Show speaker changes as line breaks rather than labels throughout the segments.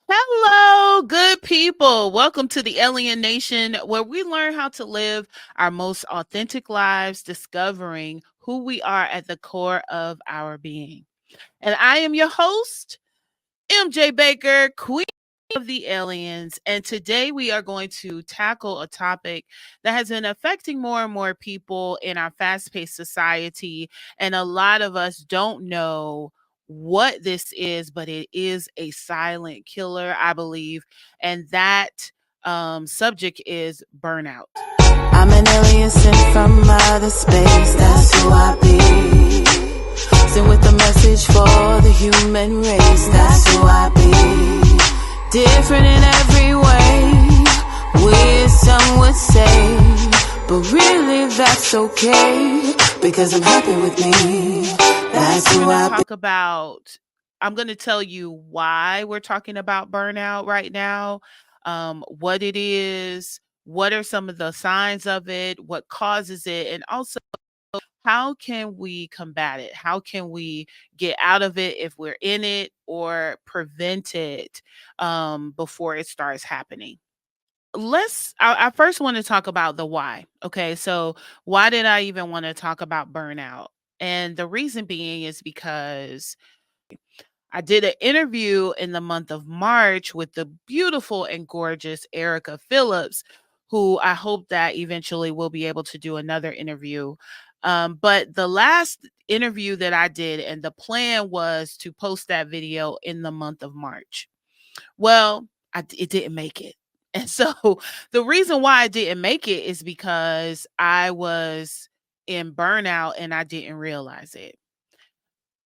Hello, good people. Welcome to the A.L.I.E.Nation, where we learn how to live our most authentic lives, discovering who we are at the core of our being. And I am your host, MJbaker, Queen of the Aliens. And today we are going to tackle a topic that has been affecting more and more people in our fast paced society. And a lot of us don't know what this is, but it is a silent killer, I believe. And that subject is burnout.
I'm an alien sent from outer space, that's who I be. Sent with a message for the human race, that's who I be. Different in every way, weird some would say, but really that's okay, because I'm happy with me. That's who I be.
I'm going to tell you why we're talking about burnout right now, what it is, what are some of the signs of it, what causes it, and also how can we combat it? How can we get out of it if we're in it or prevent it before it starts happening? I first want to talk about the why. Okay. So, why did I even want to talk about burnout? And the reason being is because I did an interview in the month of March with the beautiful and gorgeous Erica Phillips, who I hope that eventually we'll be able to do another interview. But the last interview that I did, and the plan was to post that video in the month of March. Well, it didn't make it. And so the reason why I didn't make it is because I was in burnout and I didn't realize it.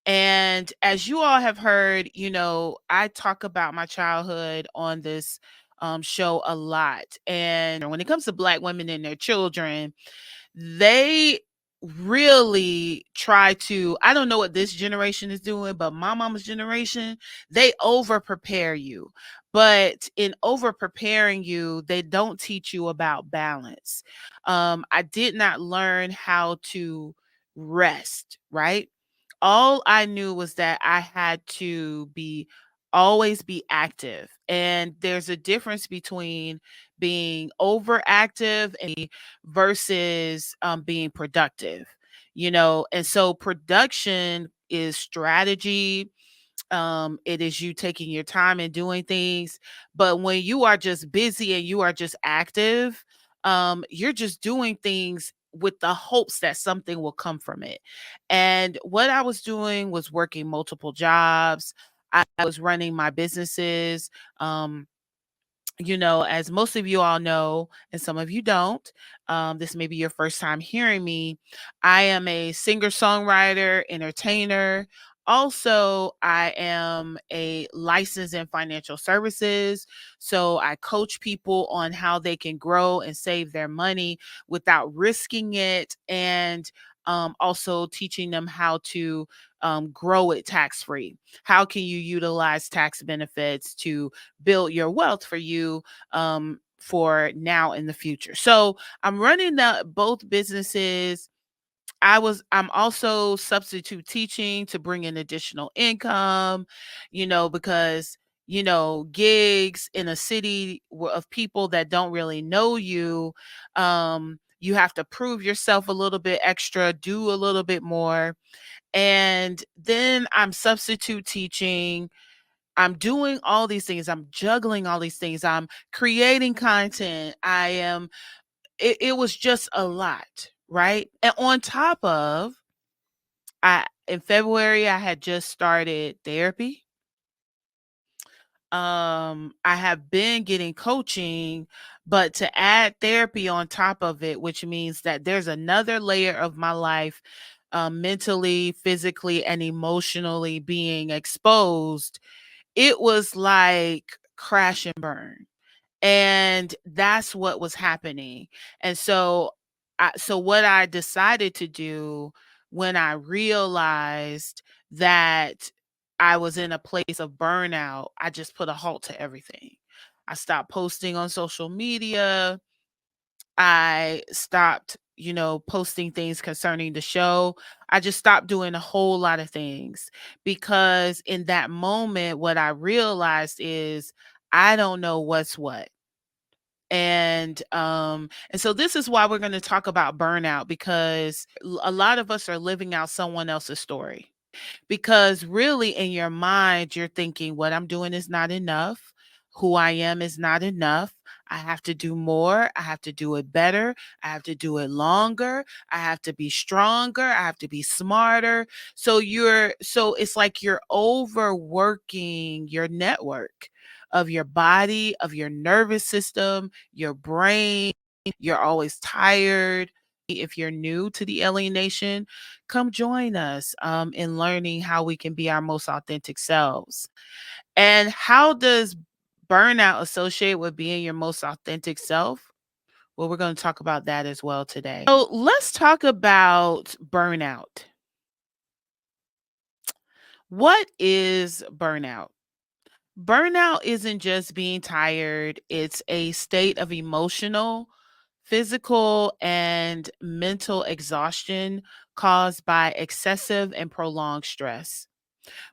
And as you all have heard, I talk about my childhood on this show a lot. And when it comes to Black women and their children, they really try to, I don't know what this generation is doing, but my mama's generation, they over prepare you. But in over preparing you, they don't teach you about balance. I did not learn how to rest, right? All I knew was that I had to be always be active. And there's a difference between being overactive and versus being productive, and so production is strategy. It is you taking your time and doing things. But when you are just busy and you are just active, you're just doing things with the hopes that something will come from it. And what I was doing was working multiple jobs. I was running my businesses. As most of you all know, and some of you don't, this may be your first time hearing me. I am a singer songwriter, entertainer. Also, I am a licensed in financial services. So I coach people on how they can grow and save their money without risking it. And also teaching them how to grow it tax free. How can you utilize tax benefits to build your wealth for you for now in the future? So I'm running both businesses. I'm also substitute teaching to bring in additional income, because gigs in a city of people that don't really know you, you have to prove yourself a little bit extra, do a little bit more. And then I'm substitute teaching. I'm doing all these things. I'm juggling all these things. I'm creating content. It was just a lot, right? And on top of, in February, I had just started therapy. I have been getting coaching, but to add therapy on top of it, which means that there's another layer of my life, mentally, physically, and emotionally being exposed. It was like crash and burn. And that's what was happening. And so what I decided to do when I realized that I was in a place of burnout, I just put a halt to everything. I stopped posting on social media. I stopped, posting things concerning the show. I just stopped doing a whole lot of things because in that moment, what I realized is I don't know what's what. And so this is why we're going to talk about burnout, because a lot of us are living out someone else's story. Because really, in your mind, you're thinking, what I'm doing is not enough. Who I am is not enough. I have to do more. I have to do it better. I have to do it longer. I have to be stronger. I have to be smarter. So it's like you're overworking your network of your body, of your nervous system, your brain. You're always tired. If you're new to the A.L.I.E. Nation, come join us in learning how we can be our most authentic selves. And how does burnout associate with being your most authentic self? Well, we're going to talk about that as well today. So let's talk about burnout. What is burnout? Burnout isn't just being tired, it's a state of emotional, physical, and mental exhaustion caused by excessive and prolonged stress.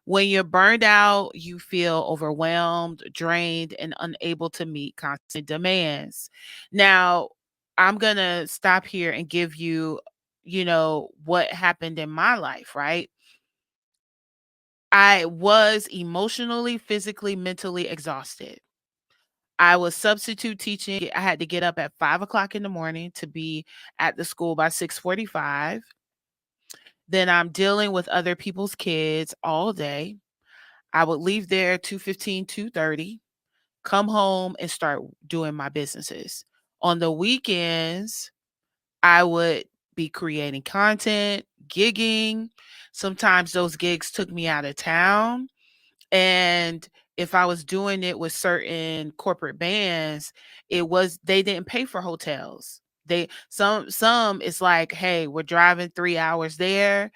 When you're burned out, you feel overwhelmed, drained, and unable to meet constant demands. Now, I'm going to stop here and give you, what happened in my life, right? I was emotionally, physically, mentally exhausted. I was substitute teaching. I had to get up at 5 o'clock in the morning to be at the school by 6:45. Then I'm dealing with other people's kids all day. I would leave there 2:15, 2:30, come home and start doing my businesses. On the weekends, I would be creating content, gigging. Sometimes those gigs took me out of town. And if I was doing it with certain corporate bands, they didn't pay for hotels. Some it's like, hey, we're driving 3 hours there.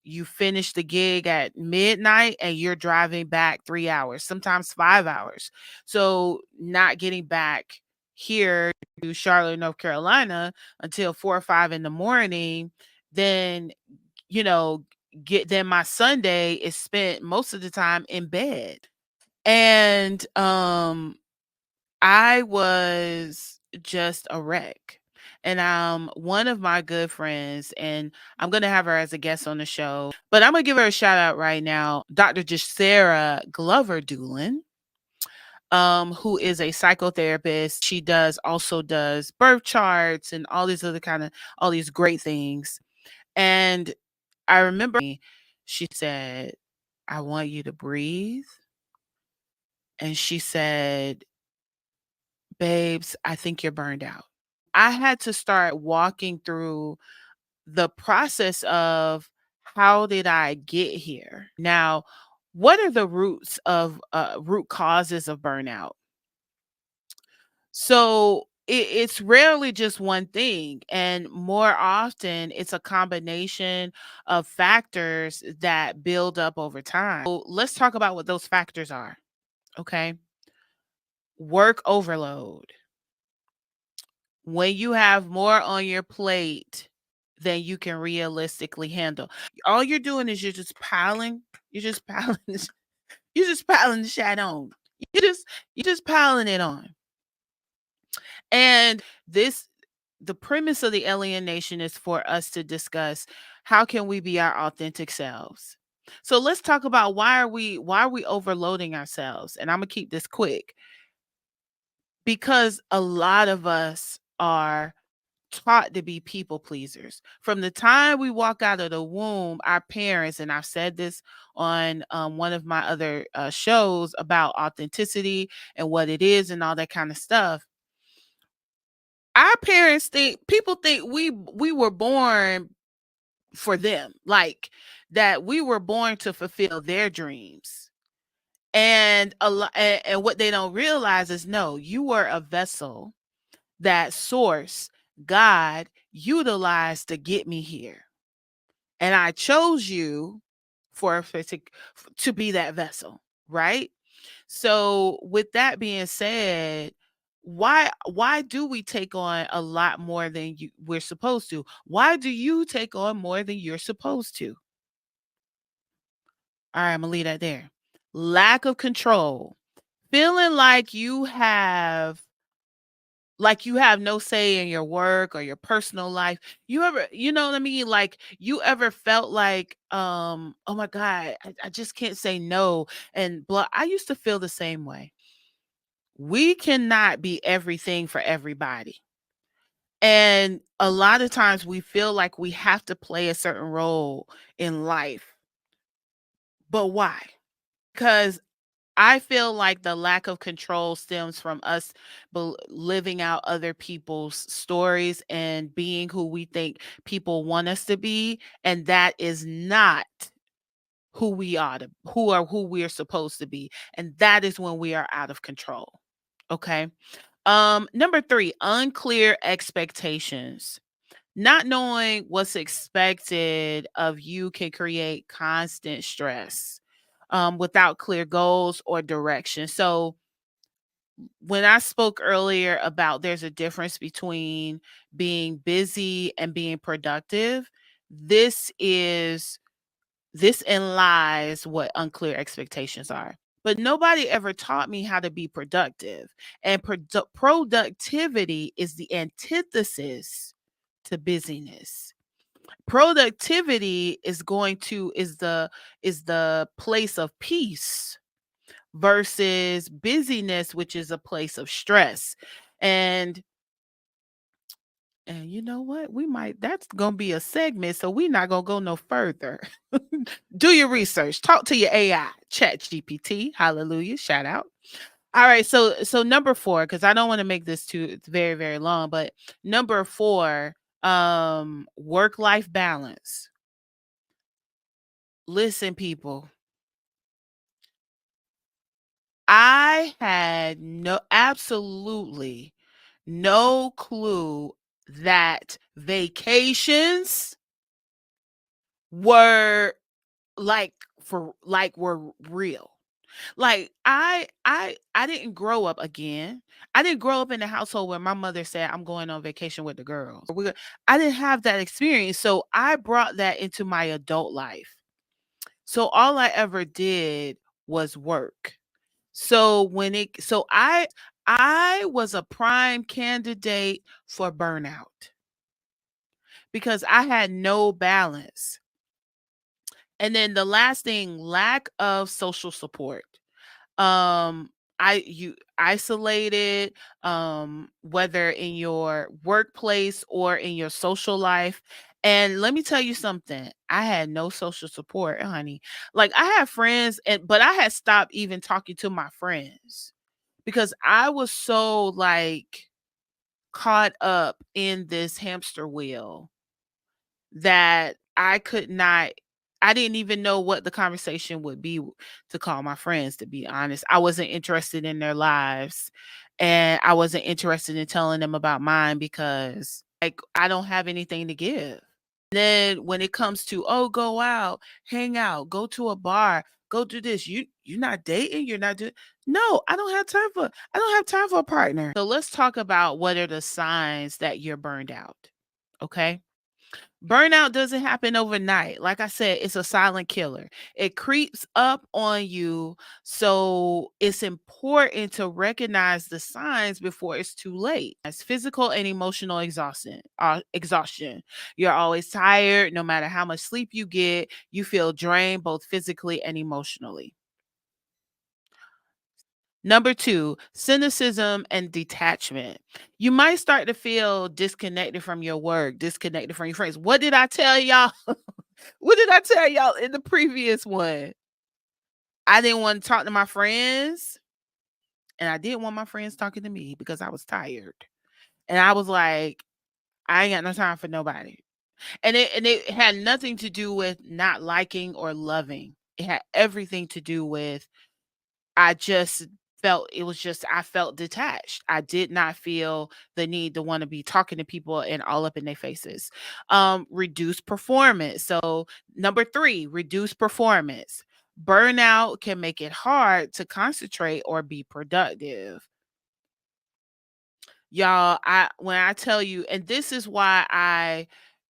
You finish the gig at midnight and you're driving back 3 hours, sometimes 5 hours. So not getting back here to Charlotte, North Carolina until 4 or 5 in the morning, then you know, then my Sunday is spent most of the time in bed. And I was just a wreck. And one of my good friends, and I'm gonna have her as a guest on the show, but I'm gonna give her a shout out right now, Dr. Jesaira Glover-Dulin, who is a psychotherapist. She also does birth charts and all these great things. And I remember she said, I want you to breathe. And she said, babes, I think you're burned out. I had to start walking through the process of how did I get here? Now, what are the root causes of burnout? So it's rarely just one thing, and more often it's a combination of factors that build up over time. So let's talk about what those factors are. Okay. Work overload. When you have more on your plate than you can realistically handle, all you're doing is you're just piling, you're just piling the shit on. You're just piling it on. And this the premise of the Alien Nation is for us to discuss how can we be our authentic selves. So let's talk about why are we overloading ourselves? And I'm gonna keep this quick because a lot of us are taught to be people pleasers. From the time we walk out of the womb, our parents, and I've said this on one of my other shows about authenticity and what it is and all that kind of stuff. Our parents people think we were born for them, like that we were born to fulfill their dreams. And what they don't realize is no, you were a vessel that source, God, utilized to get me here. And I chose you to be that vessel, right? So with that being said, Why do we take on a lot more than we're supposed to? Why do you take on more than you're supposed to? All right, I'm gonna leave that there. Lack of control. Feeling like you have no say in your work or your personal life. You ever, you know what I mean? Like you ever felt like, oh my God, I just can't say no. And blah. I used to feel the same way. We cannot be everything for everybody. And a lot of times we feel like we have to play a certain role in life. But why? Because I feel like the lack of control stems from us living out other people's stories and being who we think people want us to be. And that is not who we are to who we are supposed to be. And that is when we are out of control. Okay. Number 3, unclear expectations. Not knowing what's expected of you can create constant stress without clear goals or direction. So, when I spoke earlier about there's a difference between being busy and being productive, this is this in lies what unclear expectations are. But nobody ever taught me how to be productive. And productivity is the antithesis to busyness. Productivity is the place of peace versus busyness, which is a place of stress. And and you know what? We might that's gonna be a segment, so we're not gonna go no further. Do your research. Talk to your AI, Chat GPT. Hallelujah. Shout out. All right. So number 4, because I don't want to make this too it's very, very long, but number 4, work-life balance. Listen, people, I had absolutely no clue that vacations were like were real. Like I didn't grow up again. I didn't grow up in a household where my mother said I'm going on vacation with the girls. I didn't have that experience. So I brought that into my adult life. So all I ever did was work. I was a prime candidate for burnout because I had no balance. And then the last thing, lack of social support. Um you isolated, whether in your workplace or in your social life. And let me tell you something, I had no social support, honey. Like I had friends, but I had stopped even talking to my friends because I was so like caught up in this hamster wheel that I didn't even know what the conversation would be to call my friends, to be honest. I wasn't interested in their lives, and I wasn't interested in telling them about mine because like I don't have anything to give. Then when it comes to, oh, go out, hang out, go to a bar, go do this. You're not dating, you're not doing. No, I don't have time for a partner. So let's talk about what are the signs that you're burned out. Okay? Burnout doesn't happen overnight. Like I said, it's a silent killer. It creeps up on you. So it's important to recognize the signs before it's too late. As physical and emotional exhaustion. You're always tired. No matter how much sleep you get, you feel drained both physically and emotionally. Number 2, cynicism and detachment. You might start to feel disconnected from your work, disconnected from your friends. What did I tell y'all? What did I tell y'all in the previous one? I didn't want to talk to my friends, and I didn't want my friends talking to me because I was tired. And I was like, I ain't got no time for nobody. And it had nothing to do with not liking or loving. It had everything to do with I just I felt detached. I did not feel the need to want to be talking to people and all up in their faces. Reduce performance. So number 3, reduce performance. Burnout can make it hard to concentrate or be productive. Y'all, I when I tell you, and this is why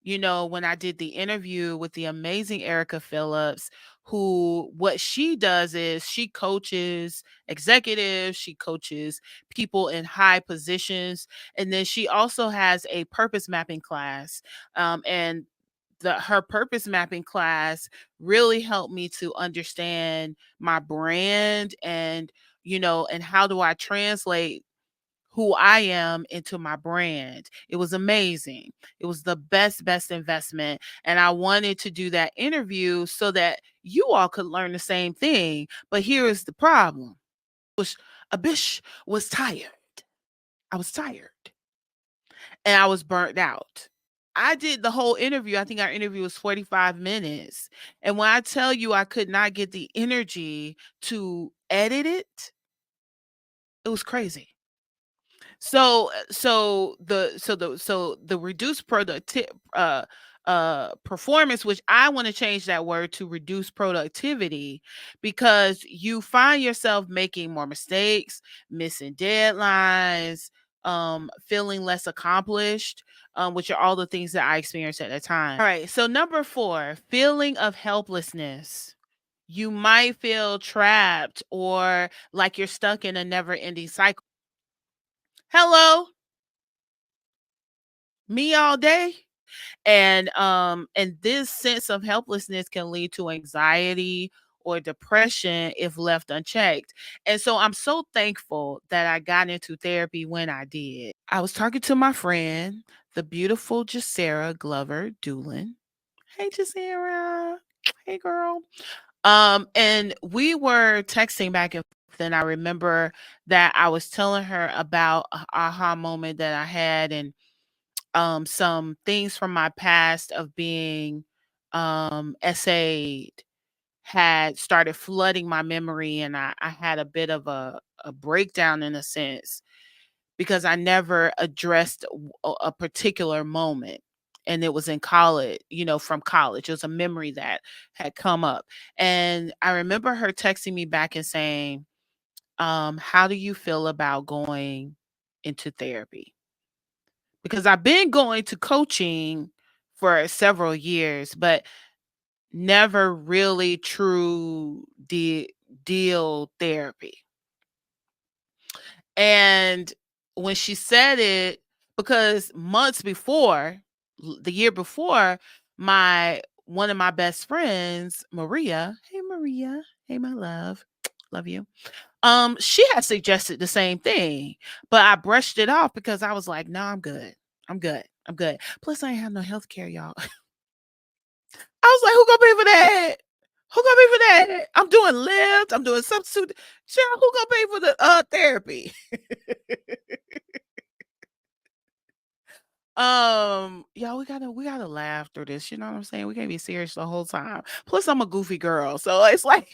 when I did the interview with the amazing Erica Phillips, who what she does is she coaches executives, she coaches people in high positions, and then she also has a purpose mapping class. And her purpose mapping class really helped me to understand my brand, and and how do I translate who I am into my brand. It was amazing. It was the best investment. And I wanted to do that interview so that you all could learn the same thing. But here is the problem. Was Abish was tired. I was tired and I was burnt out. I did the whole interview. I think our interview was 45 minutes. And when I tell you I could not get the energy to edit it, it was crazy. So the reduced performance, which I want to change that word to reduce productivity, because you find yourself making more mistakes, missing deadlines, feeling less accomplished, which are all the things that I experienced at the time. All right, so number 4, feeling of helplessness. You might feel trapped or like you're stuck in a never ending cycle. Hello, me all day. And this sense of helplessness can lead to anxiety or depression if left unchecked. And so I'm so thankful that I got into therapy when I did. I was talking to my friend, the beautiful Jesaira Glover-Dulin. Hey Jesaira. Hey girl. And we were texting back and forth, and I remember that I was telling her about a aha moment that I had, and some things from my past of being essayed had started flooding my memory, and I had a bit of a breakdown in a sense, because I never addressed a particular moment. And it was in college, from college. It was a memory that had come up. And I remember her texting me back and saying, how do you feel about going into therapy? Because I've been going to coaching for several years, but never really true deal therapy. And when she said it, because months before, the year before, my one of my best friends, Maria, hey Maria, hey my love you. She had suggested the same thing, but I brushed it off because I was like, no, I'm good. I'm good. I'm good. Plus, I ain't have no health care, y'all. I was like, who gonna pay for that? Who gonna pay for that? I'm doing Lyft. I'm doing substitute. Cheryl, who gonna pay for the therapy? Y'all, we gotta laugh through this. You know what I'm saying? We can't be serious the whole time. Plus, I'm a goofy girl, so it's like,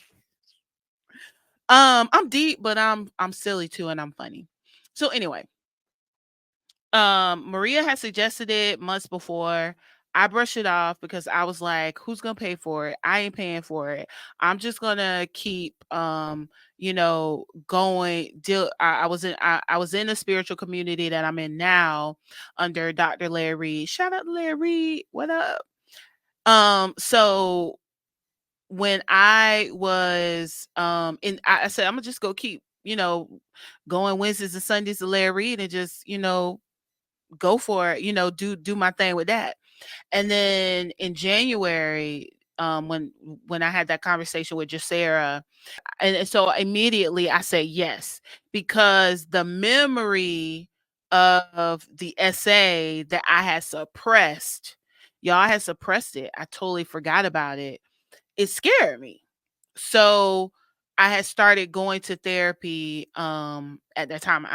I'm deep, but I'm silly too, and I'm funny. So anyway, Maria had suggested it months before. I brushed it off because I was like, who's gonna pay for it? I ain't paying for it. I'm just gonna keep going. I was in a spiritual community that I'm in now under Dr. Larry Reed. Shout out to Larry Reed. What up? So when I was I said, I'm gonna just go keep, going Wednesdays and Sundays to Larry Reed, and just, go for it, do my thing with that. And then in January, when I had that conversation with Jesaira, and so immediately I said yes, because the memory of the essay that I had suppressed, y'all, I had suppressed it. I totally forgot about it. It scared me. So I had started going to therapy at that time.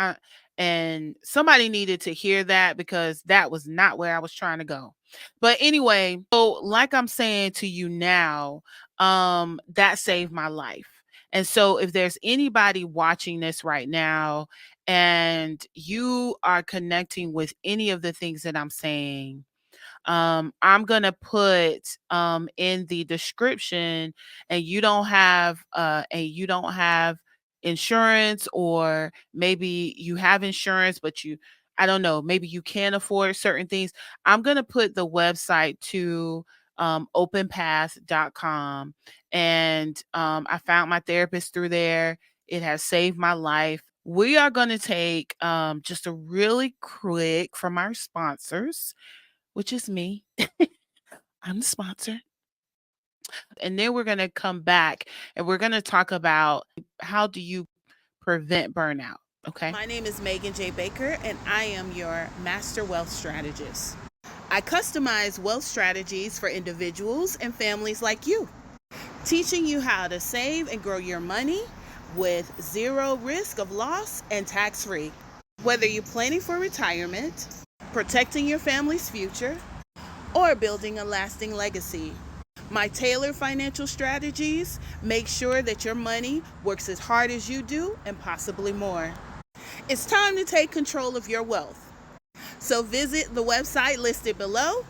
And somebody needed to hear that, because that was not where I was trying to go. But anyway, so like I'm saying to you now, that saved my life. And so if there's anybody watching this right now and you are connecting with any of the things that I'm saying, I'm gonna put in the description, and you don't have insurance, or maybe you have insurance but I don't know, maybe you can't afford certain things. I'm going to put the website to openpath.com. And I found my therapist through there. It has saved my life. We are going to take just a really quick from our sponsors, which is me. I'm the sponsor. And then we're going to come back and we're going to talk about how do you prevent burnout. Okay. My name is MJbaker, and I am your master wealth strategist. I customize wealth strategies for individuals and families like you, teaching you how to save and grow your money with zero risk of loss and tax free. Whether you're planning for retirement, protecting your family's future, or building a lasting legacy, my tailored financial strategies make sure that your money works as hard as you do and possibly more. It's time to take control of your wealth. So visit the website listed below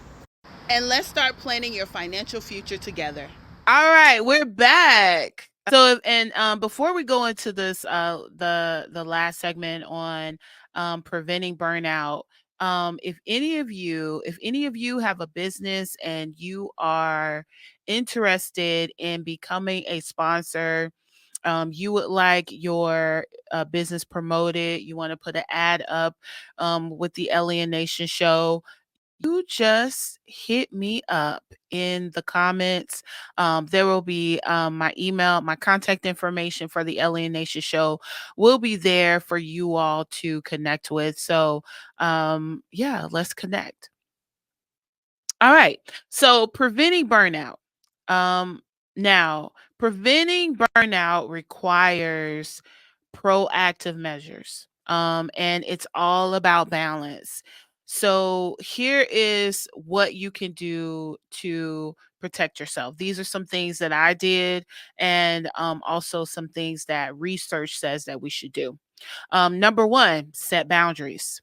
and let's start planning your financial future together. All right, we're back. So and before we go into this the last segment on preventing burnout, if any of you have a business and you are interested in becoming a sponsor, you would like your business promoted, you want to put an ad up with the A.L.I.E.Nation Show, you just hit me up in the comments. There will be my email, my contact information for the A.L.I.E.Nation Show will be there for you all to connect with. So, yeah, let's connect. All right. So, preventing burnout. Um, Now, preventing burnout requires proactive measures. And it's all about balance. So here is what you can do to protect yourself. These are some things that I did, and also some things that research says that we should do. Number one, set boundaries.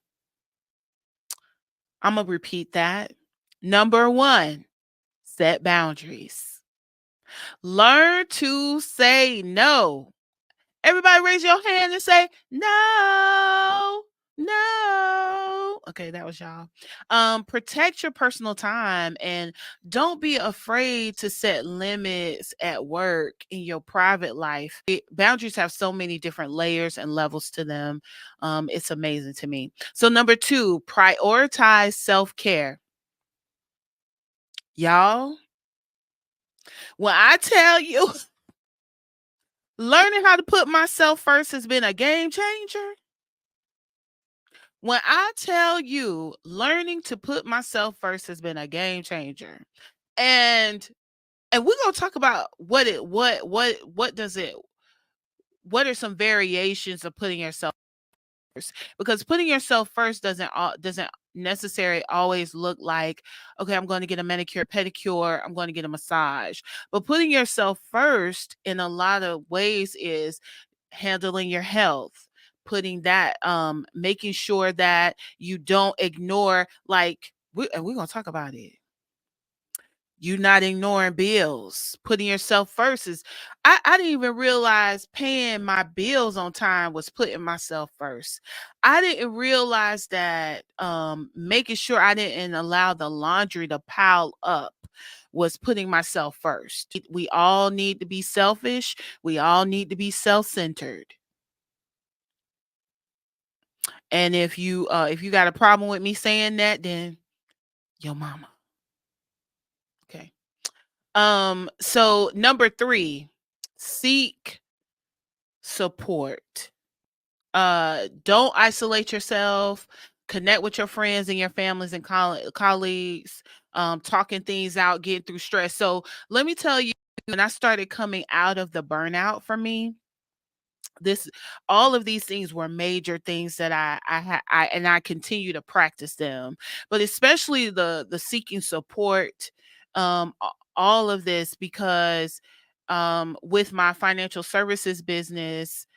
I'm gonna repeat that. Number one, set boundaries. Learn to say no. Everybody raise your hand and say, no, no. Okay, that was y'all. Protect your personal time and don't be afraid to set limits at work in your private life. Boundaries have so many different layers and levels to them. It's amazing to me. So, number two, prioritize self care. Y'all, when I tell you, learning how to put myself first has been a game changer. When I tell you learning to put myself first has been a game changer. And we're going to talk about what does it what are some variations of putting yourself first, because putting yourself first doesn't necessarily always look like, okay, I'm going to get a manicure pedicure, I'm going to get a massage. But putting yourself first in a lot of ways is handling your health, putting that making sure that you don't ignore, like and we're going to talk about it, you not ignoring bills. Putting yourself first is, I didn't even realize paying my bills on time was putting myself first. I didn't realize that making sure I didn't allow the laundry to pile up was putting myself first. We all need to be selfish. We all need to be self-centered. And if you got a problem with me saying that, then your mama. Okay. So number 3, seek support. Don't isolate yourself. Connect with your friends and your families and colleagues. Talking things out, getting through stress. So let me tell you, when I started coming out of the burnout for me, this all of these things were major things that I continue to practice them, but especially the seeking support, all of this, because with my financial services business,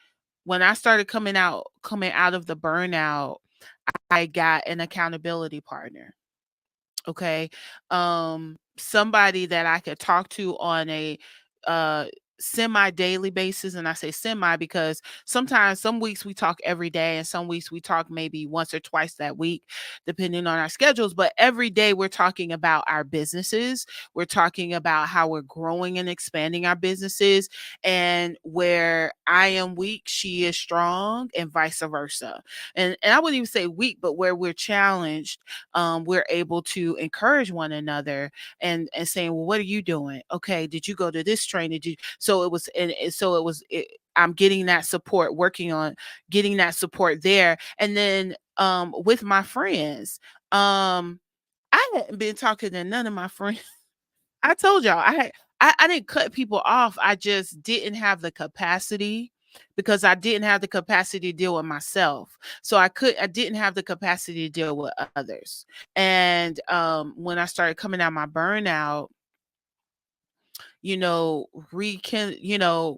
when I started coming out of the burnout, I got an accountability partner. Okay. Somebody that I could talk to on a semi-daily basis, and I say semi because sometimes some weeks we talk every day and some weeks we talk maybe once or twice that week depending on our schedules, but every day we're talking about our businesses. We're talking about how we're growing and expanding our businesses, and where I am weak, she is strong, and vice versa. And I wouldn't even say weak, but where we're challenged, we're able to encourage one another and saying, well, what are you doing? Okay, did you go to this training? Did you? So it was, and so it was. I'm getting that support, working on getting that support there, and then with my friends, I hadn't been talking to none of my friends. I told y'all I didn't cut people off. I just didn't have the capacity because I didn't have the capacity to deal with myself. So I didn't have the capacity to deal with others. And when I started coming out my burnout,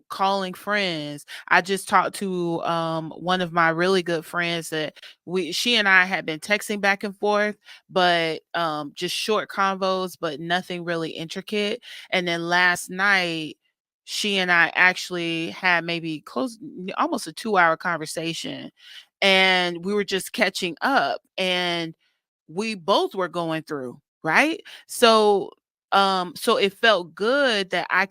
calling friends. I just talked to one of my really good friends that we she and I had been texting back and forth, but just short convos, but nothing really intricate. And then last night she and I actually had maybe almost a 2-hour conversation, and we were just catching up, and we both were going through, right? So it felt good that I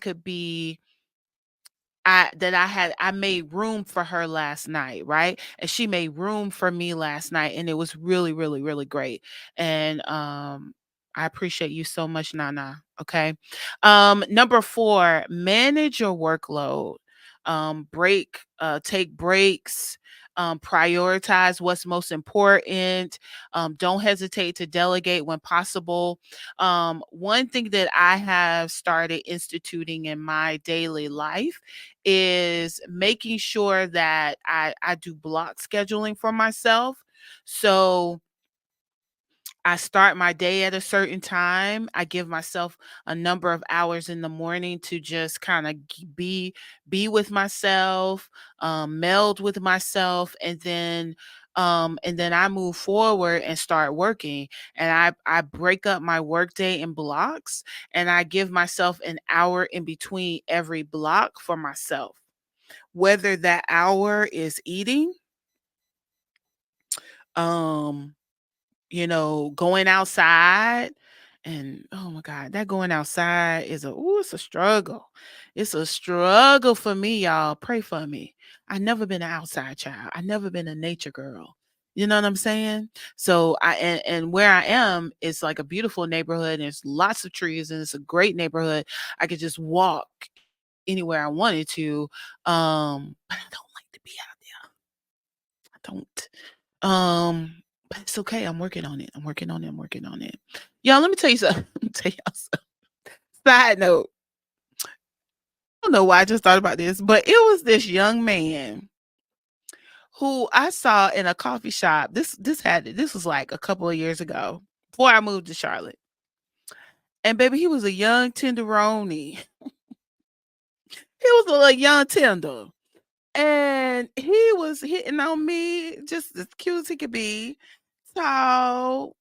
made room for her last night, right? And she made room for me last night, and it was really, really, really great. And I appreciate you so much, Nana. Okay. Number 4, manage your workload. Take breaks, prioritize what's most important. Don't hesitate to delegate when possible. One thing that I have started instituting in my daily life is making sure that I do block scheduling for myself. So I start my day at a certain time. I give myself a number of hours in the morning to just kind of be with myself, meld with myself, and then I move forward and start working. And I break up my workday in blocks, and I give myself an hour in between every block for myself. Whether that hour is eating, um going outside. And oh my God, that going outside it's a struggle. It's a struggle for me, y'all. Pray for me. I never been an outside child. I never been a nature girl. You know what I'm saying? So and where I am is like a beautiful neighborhood. And there's lots of trees and it's a great neighborhood. I could just walk anywhere I wanted to. But I don't like to be out there. I don't. But it's okay. I'm working on it. I'm working on it. I'm working on it. Y'all, let me tell you something. Let me tell y'all something. Side note. I don't know why I just thought about this, but it was this young man who I saw in a coffee shop. This was like a couple of years ago before I moved to Charlotte. And baby, he was a young tenderoni. He was a little young tender. And he was hitting on me just as cute as he could be. Tall,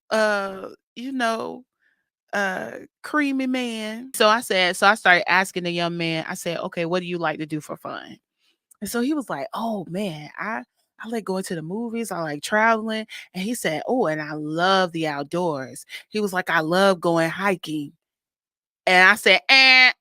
creamy man. So I started asking the young man, I said, okay, what do you like to do for fun? And so he was like, oh man, I like going to the movies. I like traveling. And he said, oh, and I love the outdoors. He was like, I love going hiking. And I said, And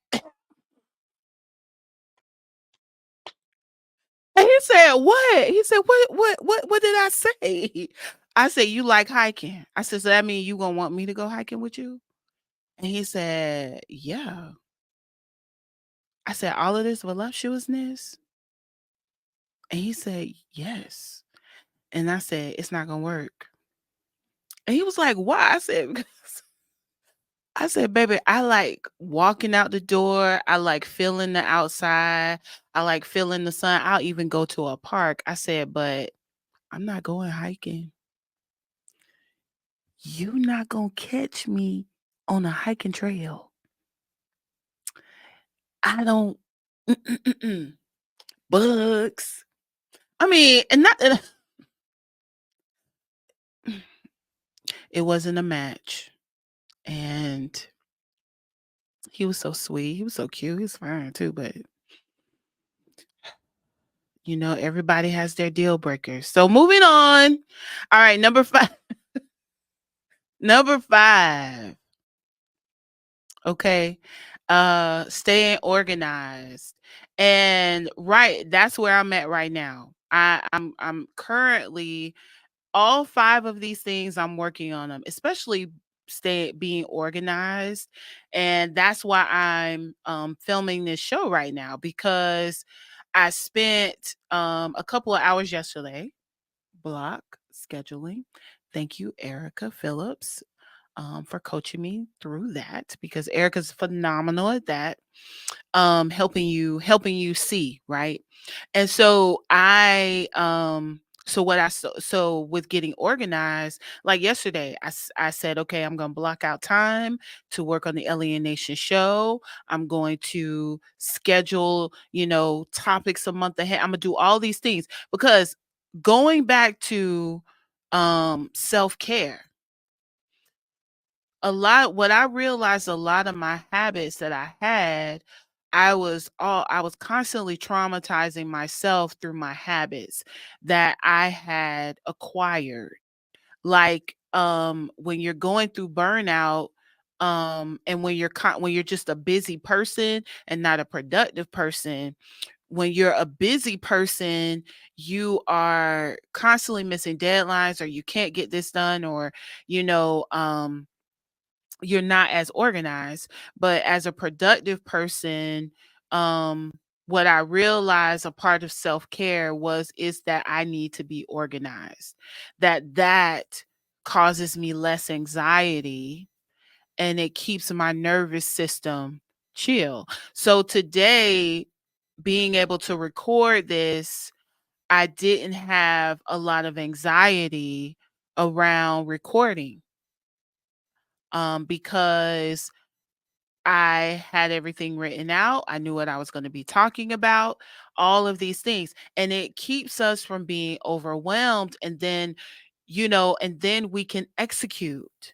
he said, what? He said, what did I say? I said, you like hiking. I said, so that means you gonna want me to go hiking with you? And he said, yeah. I said, all of this voluptuousness? And he said, yes. And I said, it's not gonna work. And he was like, why? I said, because I said, baby, I like walking out the door. I like feeling the outside. I like feeling the sun. I'll even go to a park. I said, but I'm not going hiking. You not gonna catch me on a hiking trail. I don't bugs. I mean, and not that it wasn't a match. And he was so sweet. He was so cute. He was fine too, but Everybody has their deal breakers. So moving on. All right, number 5. Number 5. Okay. Staying organized. And right, that's where I'm at right now. I'm currently all 5 of these things I'm working on them, especially stay being organized. And that's why I'm filming this show right now, because I spent a couple of hours yesterday block scheduling. Thank you, Erica Phillips, for coaching me through that, because Erica's phenomenal at that, helping you see, right? And so so with getting organized, like yesterday, I said, okay, I'm going to block out time to work on the A.L.I.E.Nation show. I'm going to schedule, topics a month ahead. I'm going to do all these things, because going back to self-care, what I realized, a lot of my habits that I had, I was constantly traumatizing myself through my habits that I had acquired. Like when you're going through burnout, and when you're just a busy person and not a productive person, when you're a busy person, you are constantly missing deadlines, or you can't get this done, or you know um you're not as organized. But as a productive person, um what I realized, a part of self-care is that I need to be organized. That causes me less anxiety, and it keeps my nervous system chill. So today, being able to record this, I didn't have a lot of anxiety around recording, because I had everything written out. I knew what I was going to be talking about, all of these things. And it keeps us from being overwhelmed. And then we can execute.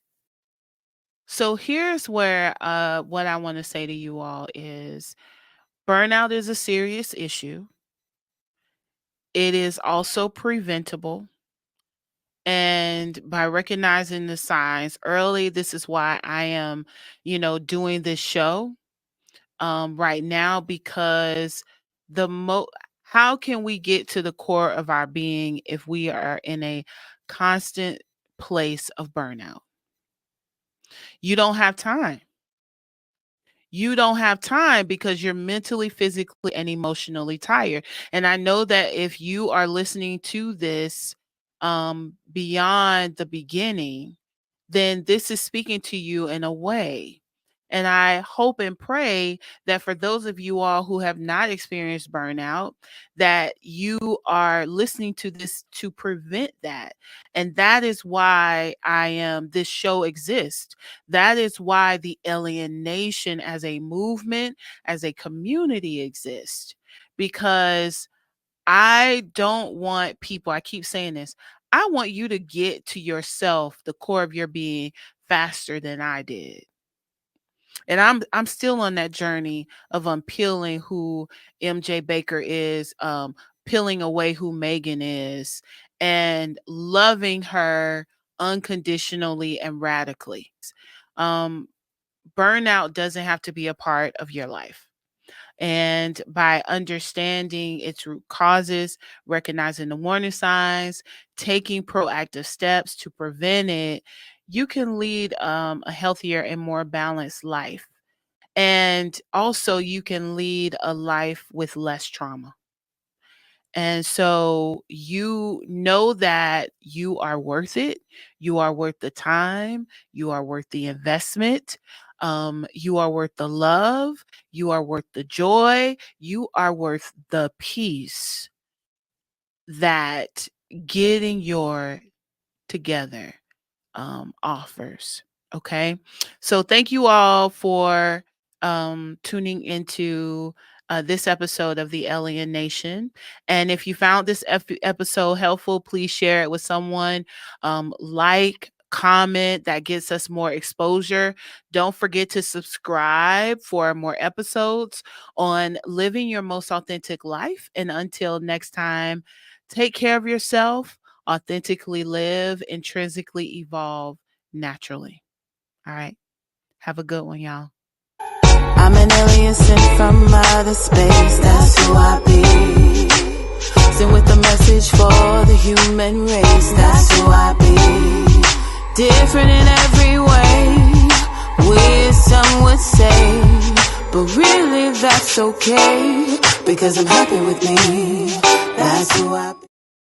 So here's where what I want to say to you all is, burnout is a serious issue. It is also preventable. And by recognizing the signs early, this is why I am, doing this show right now, because the mo how can we get to the core of our being if we are in a constant place of burnout? You don't have time. You don't have time, because you're mentally, physically, and emotionally tired. And I know that if you are listening to this beyond the beginning, then this is speaking to you in a way. And I hope and pray that for those of you all who have not experienced burnout, that you are listening to this to prevent that. And that is why this show exists. That is why the Alien Nation as a movement, as a community exists. Because I don't want people, I keep saying this, I want you to get to yourself, the core of your being, faster than I did. And I'm still on that journey of unpeeling who MJbaker is, peeling away who Megan is, and loving her unconditionally and radically. Um, Burnout doesn't have to be a part of your life. And by understanding its root causes, recognizing the warning signs, taking proactive steps to prevent it, you can lead a healthier and more balanced life. And also, you can lead a life with less trauma. And so you know that you are worth it. You are worth the time. You are worth the investment. You are worth the love. You are worth the joy. You are worth the peace that getting your together offers. Okay. So thank you all for tuning into this episode of the Alien Nation. And if you found this episode helpful, please share it with someone. Like, comment that gets us more exposure. Don't forget to subscribe for more episodes on living your most authentic life. And until next time, take care of yourself, authentically live, intrinsically evolve naturally. All right. Have a good one, y'all.
I'm an alien sent from outer space, that's who I be. Sent with a message for the human race, that's who I be. Different in every way, weird some would say, but really that's okay, because I'm happy with me, that's who I be.